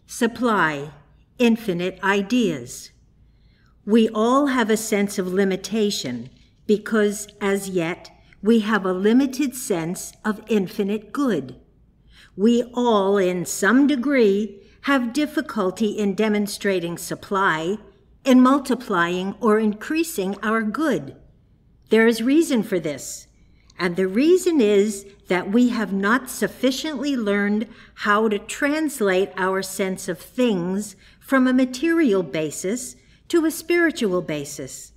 Supply, infinite ideas. We all have a sense of limitation because, as yet, we have a limited sense of infinite good. We all, in some degree, have difficulty in demonstrating supply, in multiplying or increasing our good. There is reason for this, and the reason is that we have not sufficiently learned how to translate our sense of things from a material basis to a spiritual basis.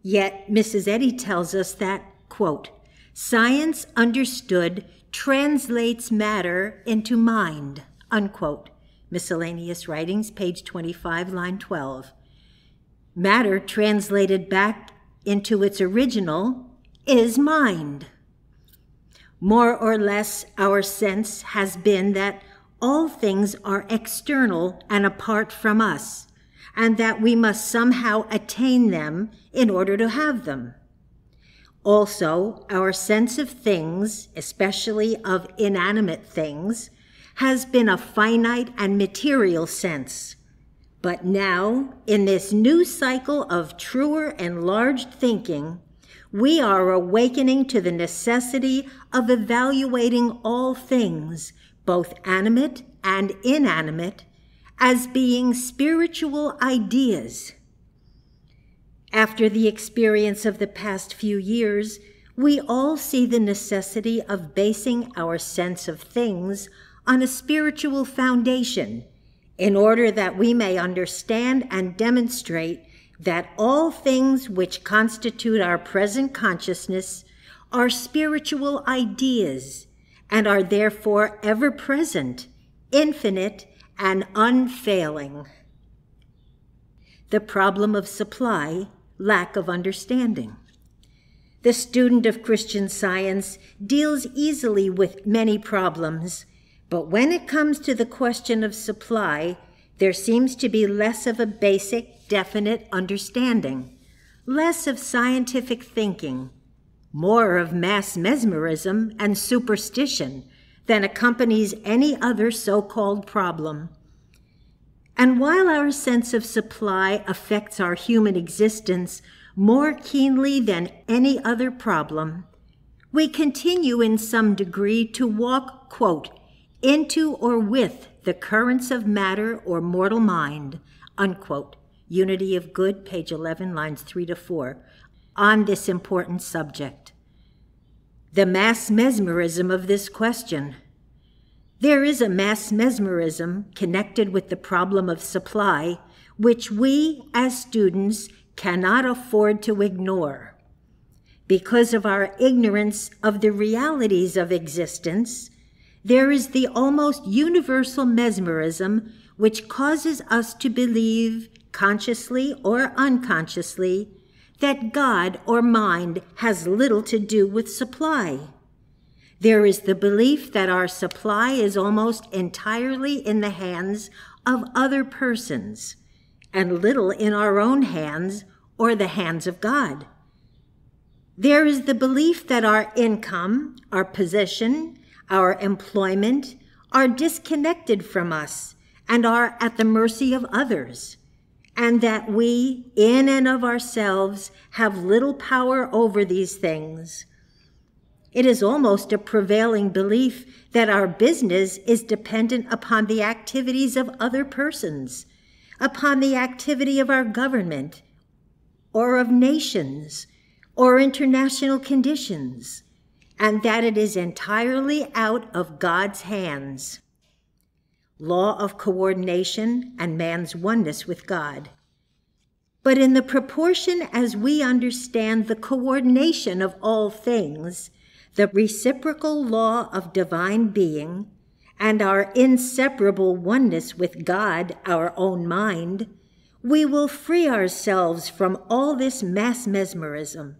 Yet Mrs. Eddy tells us that, quote, science understood translates matter into mind, unquote. Miscellaneous Writings, page 25, line 12. Matter translated back into its original is mind. More or less, our sense has been that all things are external and apart from us, and that we must somehow attain them in order to have them. Also, our sense of things, especially of inanimate things, has been a finite and material sense. But now, in this new cycle of truer enlarged thinking, we are awakening to the necessity of evaluating all things, both animate and inanimate, as being spiritual ideas. After the experience of the past few years, we all see the necessity of basing our sense of things on a spiritual foundation in order that we may understand and demonstrate that all things which constitute our present consciousness are spiritual ideas and are therefore ever present, infinite, and unfailing. The problem of supply, lack of understanding. The student of Christian Science deals easily with many problems, but when it comes to the question of supply, there seems to be less of a basic, definite understanding, less of scientific thinking, more of mass mesmerism and superstition than accompanies any other so-called problem. And while our sense of supply affects our human existence more keenly than any other problem, we continue in some degree to walk, quote, into or with the currents of matter or mortal mind, unquote. Unity of Good, page 11, lines 3 to 4, on this important subject. The mass mesmerism of this question. There is a mass mesmerism connected with the problem of supply, which we, as students, cannot afford to ignore. Because of our ignorance of the realities of existence, there is the almost universal mesmerism which causes us to believe, consciously or unconsciously, that God or mind has little to do with supply. There is the belief that our supply is almost entirely in the hands of other persons, and little in our own hands or the hands of God. There is the belief that our income, our position, our employment are disconnected from us and are at the mercy of others, and that we, in and of ourselves, have little power over these things. It is almost a prevailing belief that our business is dependent upon the activities of other persons, upon the activity of our government, or of nations, or international conditions, and that it is entirely out of God's hands. Law of coordination and man's oneness with God. But in the proportion as we understand the coordination of all things, the reciprocal law of divine being, and our inseparable oneness with God, our own mind, we will free ourselves from all this mass mesmerism.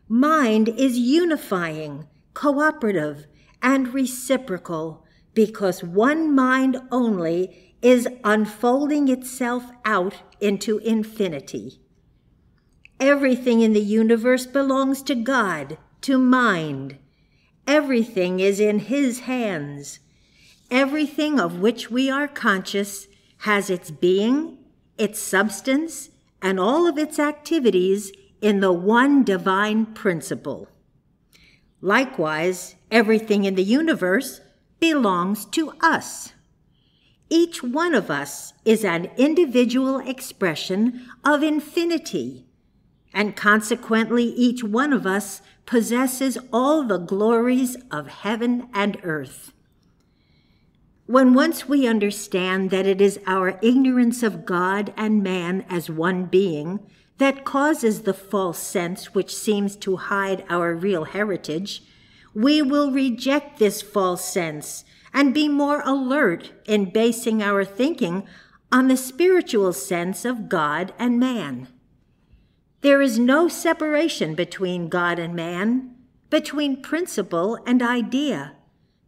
Mind is unifying, cooperative, and reciprocal, because one mind only is unfolding itself out into infinity. Everything in the universe belongs to God, to mind. Everything is in His hands. Everything of which we are conscious has its being, its substance, and all of its activities in the one divine principle. Likewise, everything in the universe belongs to us. Each one of us is an individual expression of infinity, and consequently each one of us possesses all the glories of heaven and earth. When once we understand that it is our ignorance of God and man as one being that causes the false sense which seems to hide our real heritage, we will reject this false sense and be more alert in basing our thinking on the spiritual sense of God and man. There is no separation between God and man, between principle and idea,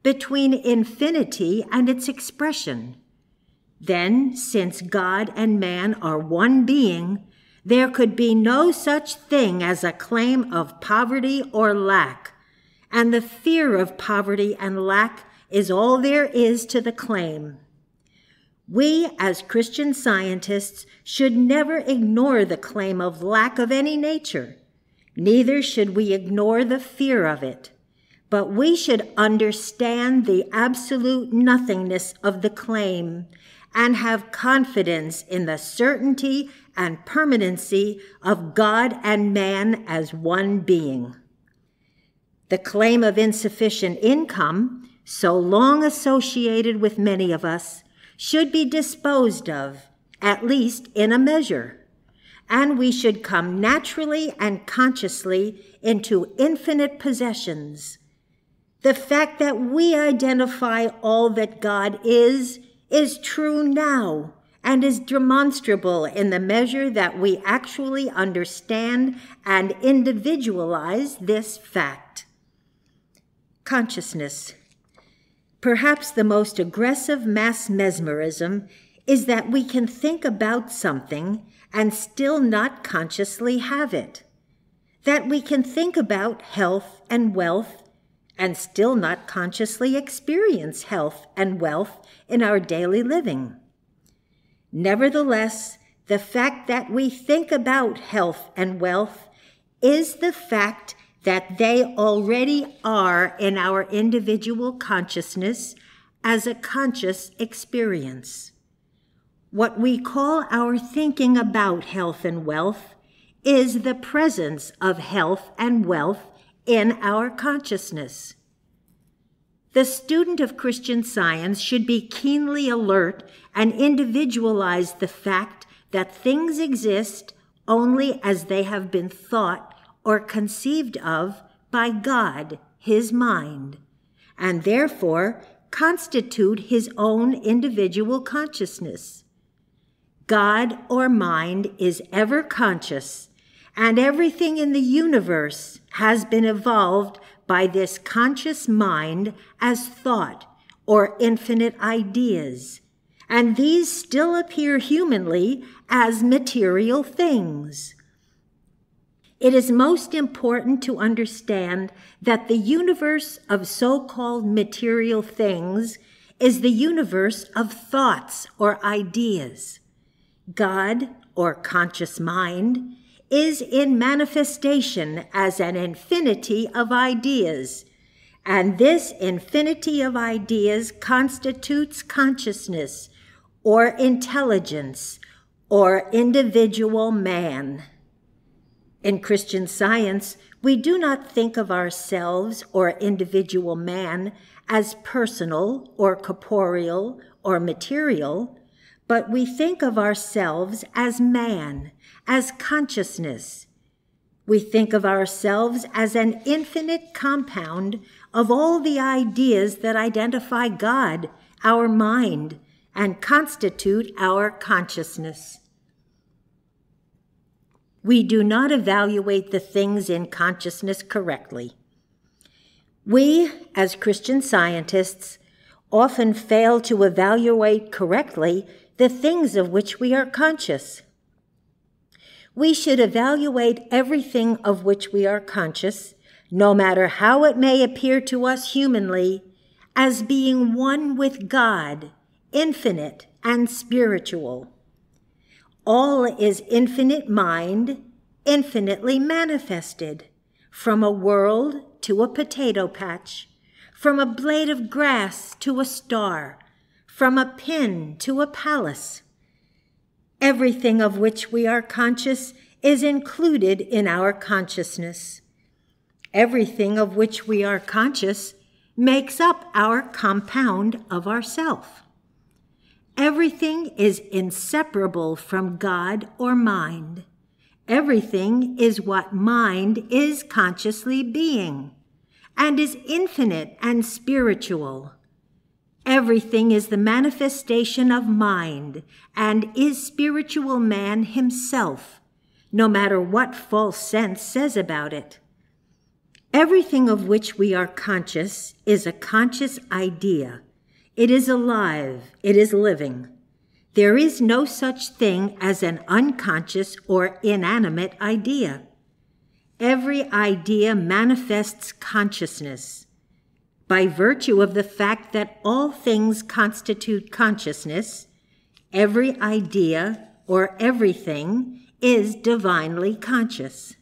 between infinity and its expression. Then, since God and man are one being, there could be no such thing as a claim of poverty or lack, and the fear of poverty and lack is all there is to the claim. We, as Christian scientists, should never ignore the claim of lack of any nature. Neither should we ignore the fear of it. But we should understand the absolute nothingness of the claim and have confidence in the certainty and permanency of God and man as one being. The claim of insufficient income, so long associated with many of us, should be disposed of, at least in a measure, and we should come naturally and consciously into infinite possessions. The fact that we identify all that God is true now and is demonstrable in the measure that we actually understand and individualize this fact. Consciousness. Perhaps the most aggressive mass mesmerism is that we can think about something and still not consciously have it. That we can think about health and wealth and still not consciously experience health and wealth in our daily living. Nevertheless, the fact that we think about health and wealth is the fact that they already are in our individual consciousness as a conscious experience. What we call our thinking about health and wealth is the presence of health and wealth in our consciousness. The student of Christian Science should be keenly alert and individualize the fact that things exist only as they have been thought or conceived of by God, his mind, and therefore constitute his own individual consciousness. God or mind is ever conscious, and everything in the universe has been evolved by this conscious mind as thought or infinite ideas, and these still appear humanly as material things. It is most important to understand that the universe of so-called material things is the universe of thoughts or ideas. God, or conscious mind, is in manifestation as an infinity of ideas, and this infinity of ideas constitutes consciousness, or intelligence, or individual man. In Christian Science, we do not think of ourselves or individual man as personal or corporeal or material, but we think of ourselves as man, as consciousness. We think of ourselves as an infinite compound of all the ideas that identify God, our mind, and constitute our consciousness. We do not evaluate the things in consciousness correctly. We, as Christian scientists, often fail to evaluate correctly the things of which we are conscious. We should evaluate everything of which we are conscious, no matter how it may appear to us humanly, as being one with God, infinite and spiritual. All is infinite mind, infinitely manifested, from a world to a potato patch, from a blade of grass to a star, from a pin to a palace. Everything of which we are conscious is included in our consciousness. Everything of which we are conscious makes up our compound of ourself. Everything is inseparable from God or mind. Everything is what mind is consciously being, and is infinite and spiritual. Everything is the manifestation of mind, and is spiritual man himself, no matter what false sense says about it. Everything of which we are conscious is a conscious idea. It is alive, it is living. There is no such thing as an unconscious or inanimate idea. Every idea manifests consciousness. By virtue of the fact that all things constitute consciousness, every idea or everything is divinely conscious.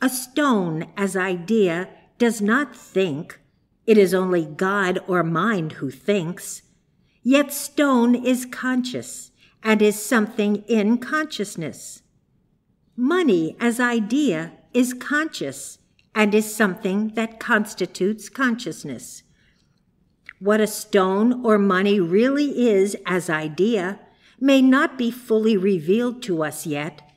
A stone as idea does not think. It is only God or mind who thinks. Yet stone is conscious and is something in consciousness. Money as idea is conscious and is something that constitutes consciousness. What a stone or money really is as idea may not be fully revealed to us yet,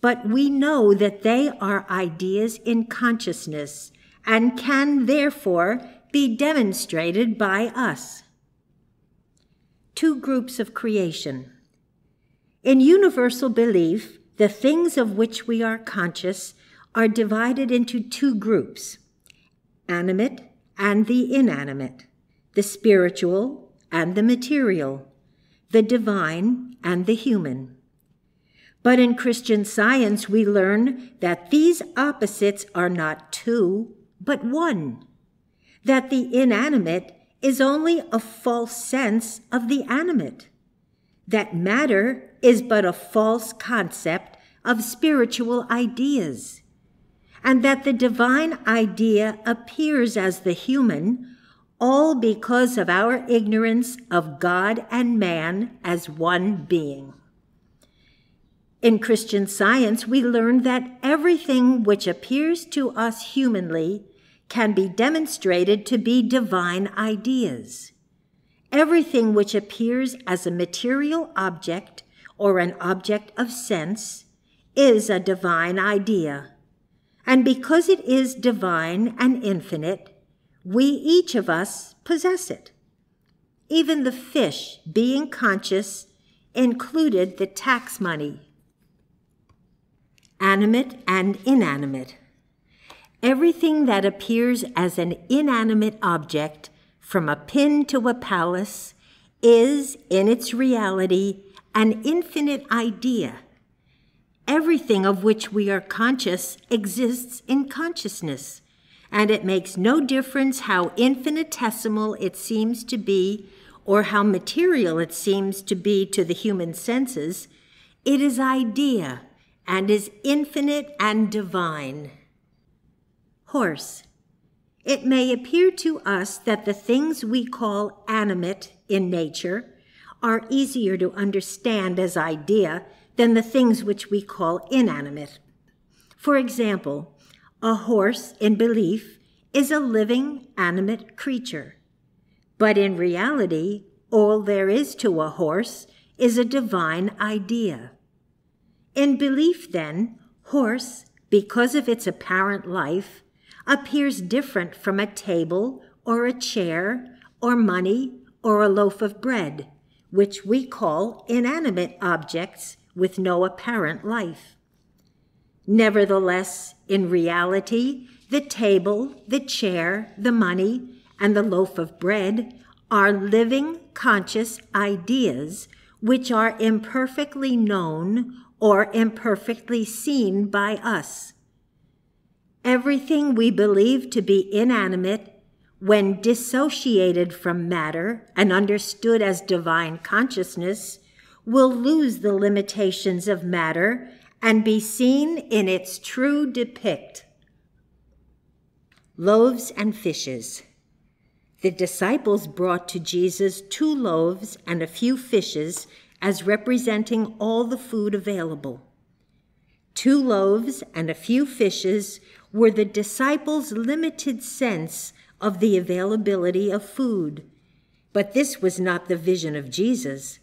but we know that they are ideas in consciousness and can therefore be demonstrated by us. Two groups of creation. In universal belief, the things of which we are conscious are divided into two groups, animate and the inanimate, the spiritual and the material, the divine and the human. But in Christian Science, we learn that these opposites are not two, but one, that the inanimate is only a false sense of the animate, that matter is but a false concept of spiritual ideas, and that the divine idea appears as the human, all because of our ignorance of God and man as one being. In Christian Science, we learn that everything which appears to us humanly can be demonstrated to be divine ideas. Everything which appears as a material object or an object of sense is a divine idea. And because it is divine and infinite, we each of us possess it. Even the fish, being conscious, included the tax money. Animate and inanimate. Everything that appears as an inanimate object, from a pin to a palace, is, in its reality, an infinite idea. Everything of which we are conscious exists in consciousness, and it makes no difference how infinitesimal it seems to be or how material it seems to be to the human senses. It is idea and is infinite and divine. Horse. It may appear to us that the things we call animate in nature are easier to understand as idea than the things which we call inanimate. For example, a horse in belief is a living, animate creature. But in reality, all there is to a horse is a divine idea. In belief, then, horse, because of its apparent life, appears different from a table or a chair or money or a loaf of bread, which we call inanimate objects with no apparent life. Nevertheless, in reality, the table, the chair, the money, and the loaf of bread are living, conscious ideas which are imperfectly known or imperfectly seen by us. Everything we believe to be inanimate, when dissociated from matter and understood as divine consciousness, will lose the limitations of matter and be seen in its true depict. Loaves and fishes. The disciples brought to Jesus 2 loaves and a few fishes as representing all the food available. 2 loaves and a few fishes were the disciples' limited sense of the availability of food. But this was not the vision of Jesus.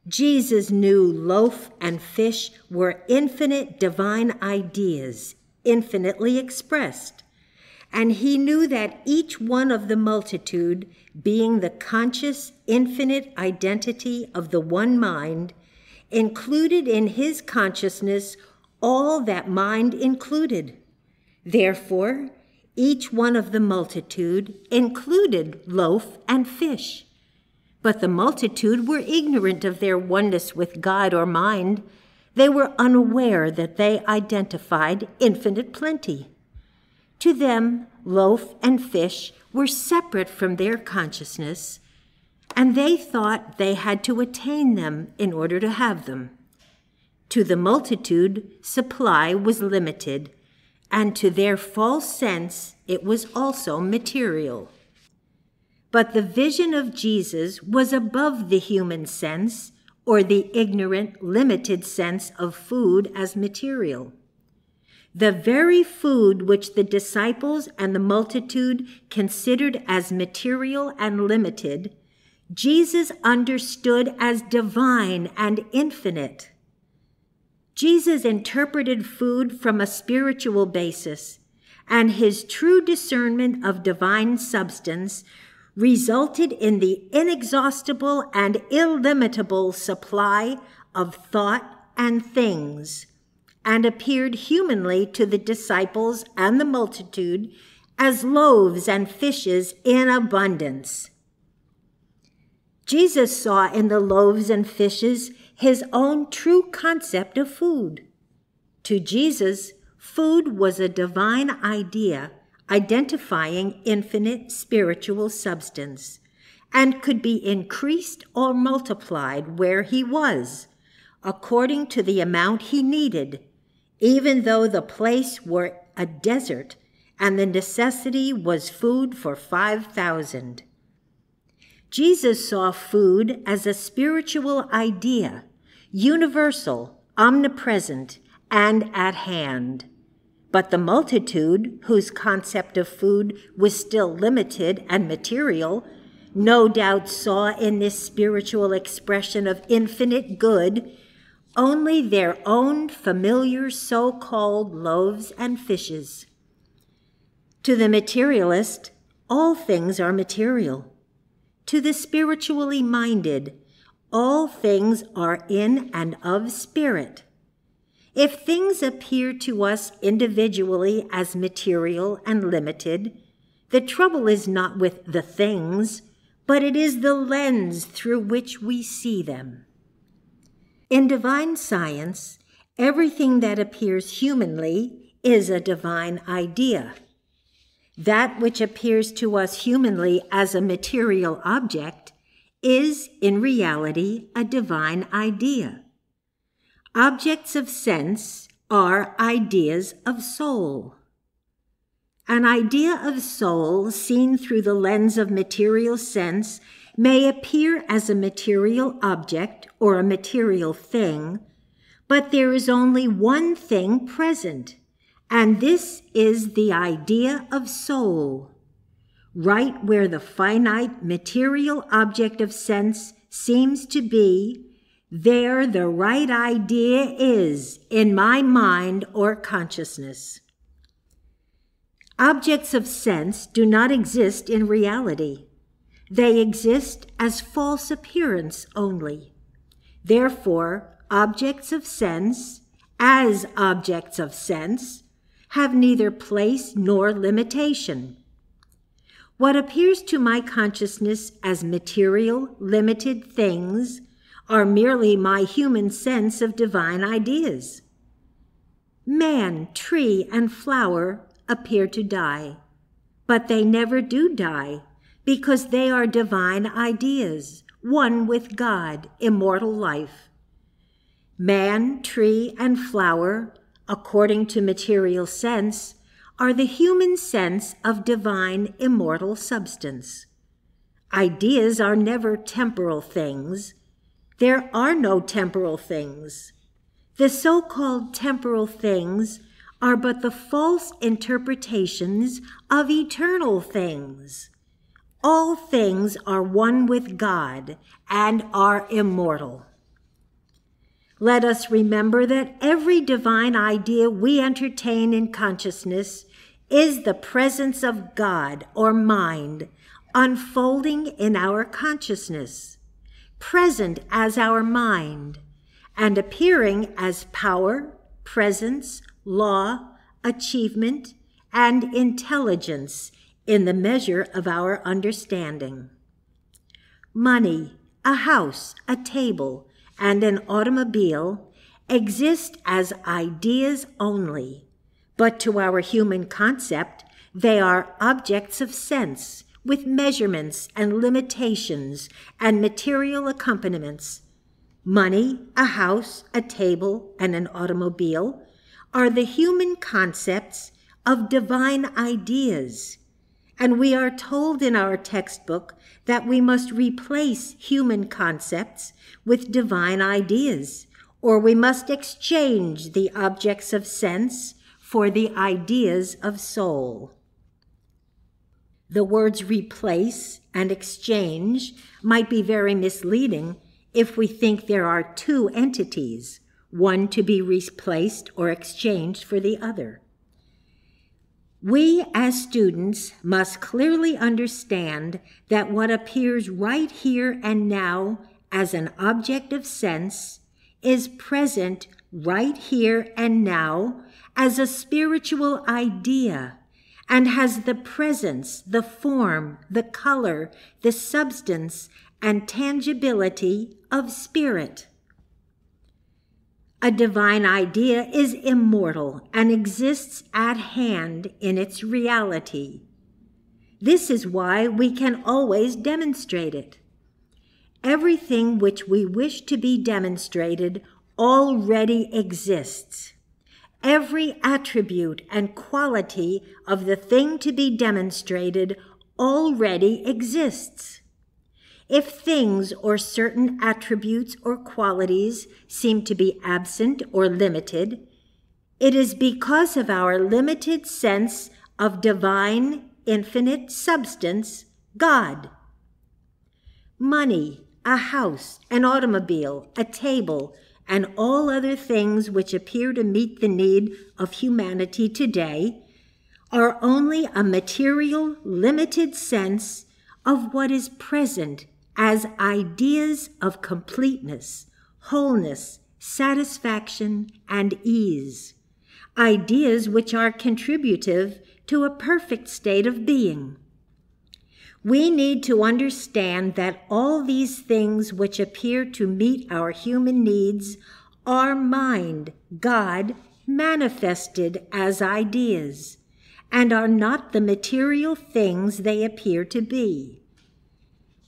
Jesus knew loaf and fish were infinite divine ideas, infinitely expressed. And he knew that each one of the multitude, being the conscious, infinite identity of the one mind, included in his consciousness all that mind included. Therefore, each one of the multitude included loaf and fish. But the multitude were ignorant of their oneness with God or mind. They were unaware that they identified infinite plenty. To them, loaf and fish were separate from their consciousness, and they thought they had to attain them in order to have them. To the multitude, supply was limited, and to their false sense, it was also material. But the vision of Jesus was above the human sense, or the ignorant, limited sense of food as material. The very food which the disciples and the multitude considered as material and limited, Jesus understood as divine and infinite. Jesus interpreted food from a spiritual basis, and his true discernment of divine substance resulted in the inexhaustible and illimitable supply of thought and things, and appeared humanly to the disciples and the multitude as loaves and fishes in abundance. Jesus saw in the loaves and fishes his own true concept of food. To Jesus, food was a divine idea identifying infinite spiritual substance, and could be increased or multiplied where he was, according to the amount he needed, even though the place were a desert and the necessity was food for 5,000. Jesus saw food as a spiritual idea, universal, omnipresent, and at hand. But the multitude, whose concept of food was still limited and material, no doubt saw in this spiritual expression of infinite good only their own familiar so-called loaves and fishes. To the materialist, all things are material. To the spiritually minded, all things are in and of spirit. If things appear to us individually as material and limited, the trouble is not with the things, but it is the lens through which we see them. In divine science, everything that appears humanly is a divine idea. That which appears to us humanly as a material object is, in reality, a divine idea. Objects of sense are ideas of soul. An idea of soul seen through the lens of material sense may appear as a material object or a material thing, but there is only one thing present, and this is the idea of soul. Right where the finite material object of sense seems to be, there the right idea is in my mind or consciousness. Objects of sense do not exist in reality. They exist as false appearance only. Therefore, objects of sense, as objects of sense, have neither place nor limitation. What appears to my consciousness as material, limited things are merely my human sense of divine ideas. Man, tree, and flower appear to die, but they never do die because they are divine ideas, one with God, immortal life. Man, tree, and flower, according to material sense, are the human sense of divine immortal substance. Ideas are never temporal things. There are no temporal things. The so-called temporal things are but the false interpretations of eternal things. All things are one with God and are immortal. Let us remember that every divine idea we entertain in consciousness is the presence of God or mind unfolding in our consciousness, present as our mind, and appearing as power, presence, law, achievement, and intelligence in the measure of our understanding. Money, a house, a table, and an automobile exist as ideas only, but to our human concept, they are objects of sense with measurements and limitations and material accompaniments. Money, a house, a table, and an automobile are the human concepts of divine ideas, and we are told in our textbook that we must replace human concepts with divine ideas, or we must exchange the objects of sense for the ideas of soul. The words replace and exchange might be very misleading if we think there are two entities, one to be replaced or exchanged for the other. We as students must clearly understand that what appears right here and now as an object of sense is present right here and now as a spiritual idea and has the presence, the form, the color, the substance, and tangibility of spirit. A divine idea is immortal and exists at hand in its reality. This is why we can always demonstrate it. Everything which we wish to be demonstrated already exists. Every attribute and quality of the thing to be demonstrated already exists. If things or certain attributes or qualities seem to be absent or limited, it is because of our limited sense of divine, infinite substance, God. Money, a house, an automobile, a table, and all other things which appear to meet the need of humanity today are only a material, limited sense of what is present as ideas of completeness, wholeness, satisfaction, and ease, ideas which are contributive to a perfect state of being. We need to understand that all these things which appear to meet our human needs are mind, God, manifested as ideas, and are not the material things they appear to be.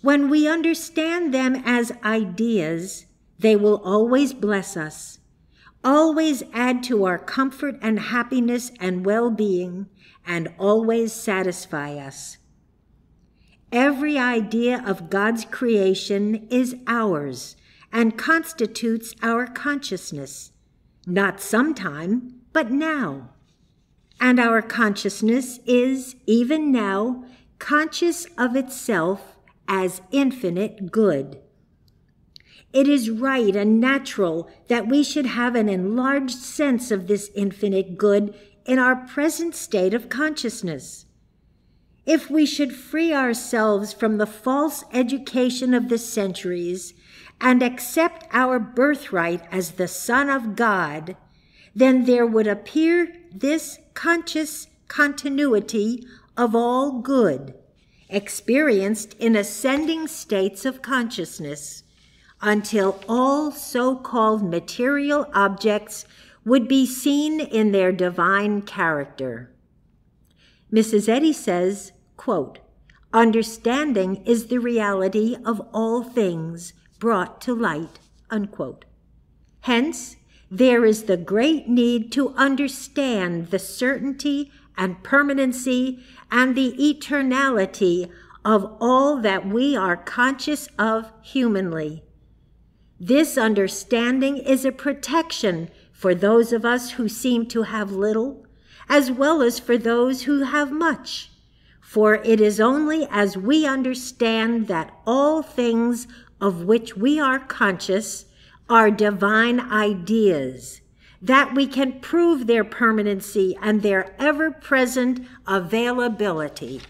When we understand them as ideas, they will always bless us, always add to our comfort and happiness and well-being, and always satisfy us. Every idea of God's creation is ours and constitutes our consciousness, not sometime, but now. And our consciousness is, even now, conscious of itself as infinite good. It is right and natural that we should have an enlarged sense of this infinite good in our present state of consciousness. If we should free ourselves from the false education of the centuries and accept our birthright as the Son of God, then there would appear this conscious continuity of all good, experienced in ascending states of consciousness, until all so-called material objects would be seen in their divine character. Mrs. Eddy says, quote, "Understanding is the reality of all things brought to light," unquote. Hence, there is the great need to understand the certainty and permanency and the eternality of all that we are conscious of humanly. This understanding is a protection for those of us who seem to have little, as well as for those who have much. For it is only as we understand that all things of which we are conscious are divine ideas, that we can prove their permanency and their ever-present availability.